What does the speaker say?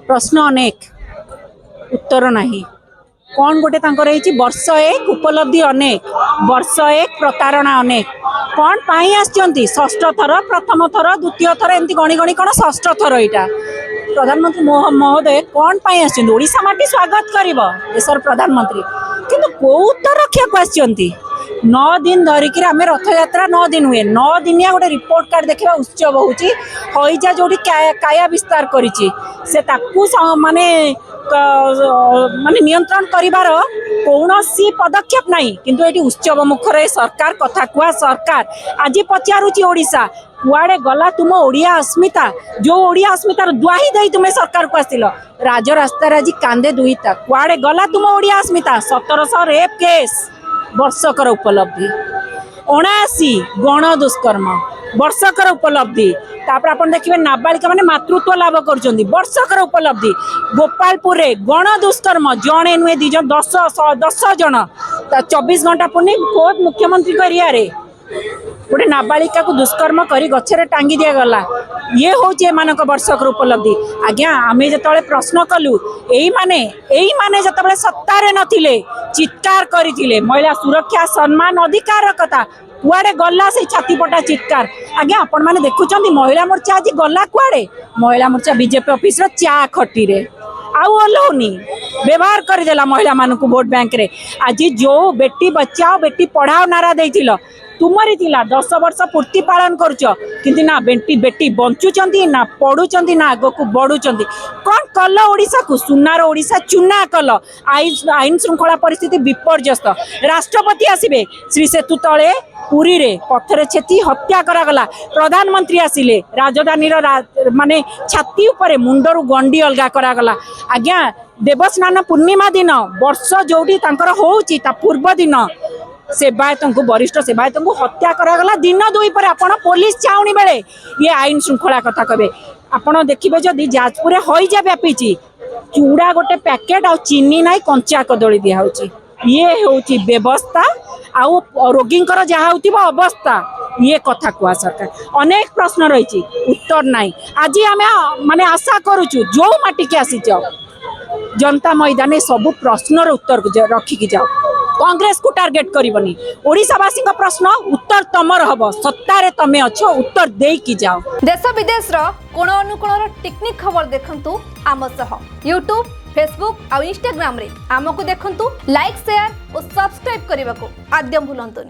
प्रश्न अनेक उत्तर नहीं कौन गोटे वर्ष एक उपलब्धि अनेक वर्ष एक प्रतारणा अनेक कौन पाई आसचंती षष्ठ थर प्रथम थर द्वितीय थर एमती गणी गणी कौन षष्ठ थर यहाँ प्रधानमंत्री महोदय कौन पाई आसचंती ओडिशा माटी स्वागत करिब देशर प्रधानमंत्री किंतु को उत्तर रखा को आसचंती 9 दिन धरिकी आम रथ यात्रा 9 दिन हुए 9 दिनिया गोटे रिपोर्ट कार्ड देखा उत्सव होची हईजा जो काया विस्तार करिछि से ताकू माने माने नियंत्रण करिवार कौनसी पदक्षेप नहीं किंतु एटी उत्सव मुखर सरकार कथा कुआ सरकार आज पचारुची ओडिशा कुआड़े गला तुम ओडिया अस्मिता जो ओडिया अस्मितार दुआही दे तुम्हें सरकार को आसिल राजरास्तार आज कांदे दुईता कुआड़े गला तुम ओडिया अस्मिता 1700 रेप केस वर्षकर उपलब्धि 79 गण दुष्कर्म वर्षकर उपलब्धि तापर आपण देखिए नाबालिका माने मातृत्व लाभ कर वर्षकर उपलब्धि गोपालपुर गण दुष्कर्म जड़े नुहे 10 जन 24 घंटा पुणी खोद मुख्यमंत्री को एरिया रे गोटे नाबालिका को दुष्कर्म करी गछरे टांगी दिया गला ये हूँ एमानक वर्षकर उपलब्धि आज्ञा आम जो प्रश्न कलु यही माने जो सत्तारे नथिले चित्कार करथिले महिला सुरक्षा सम्मान अधिकार कथा कुआड़े गला से छातीपटा चित्कार आज्ञा आपण मैंने देखुं महिला मोर्चा आज गला कुआड़े महिला मोर्चा बीजेपी ऑफिस चा खटी रे आउ ओल्हौनी व्यवहार करदेला महिला मानक वोट बैंक रे आज जो बेटी बचाओ बेटी पढ़ाओ नारा देथिल तुमरी थिला 10 वर्ष पूर्ति पालन करुच किंतु ना बेटी बंचुचंती ना पढ़ुचंती ना आग को बढ़ुचंती कौन कल ओडिशा को सुनार ओडिशा चुना कल आईन श्रृंखला परिस्थिति विपर्यस्त राष्ट्रपति आसिबे श्री सेतु तले पुरी रे पत्थर छेती हत्या करागला प्रधानमंत्री आसिले राजधानी माने छाती उपरे मुंडरू गंडी अलगा करागला आज्ञा देवस्नान पूर्णिमा दिन वर्ष जोटी तांकर होउची ता पूर्व दिन सेवायत को वरिष्ठ सेवायत को हत्या करागला दिन 2 पर आपण पुलिस चाउनी बेले ये आईन श्रृंखला कथा कबे आपण देखिबे जदि जाजपुर हईजा व्यापीची चूड़ा गोटे पैकेट आ चीनी नाई कंचा कदली दिया होची ये होची व्यवस्था आउ रोगी जहाँ होतिबो अवस्था ये कथा कुआ सरकार अनेक प्रश्न रही उत्तर नाई आज आम माने आशा करुचु जो माटी के आसी जाओ जनता मैदान सबु प्रश्नर उत्तर रखिकी जाओ कांग्रेस को टार्गेट करबनी ओडिशावासी प्रश्न उत्तर तमर हबो सत्तारे तमे अच्छो उत्तर देई की जाओ देश विदेश रो कोण अनुकोण टेक्निक खबर देखंतु आम सह यूट्यूब फेसबुक और इंस्टाग्राम रे आमको देखंतु लाइक शेयर और सब्सक्राइब करने को आद्यम भूलंतुनी।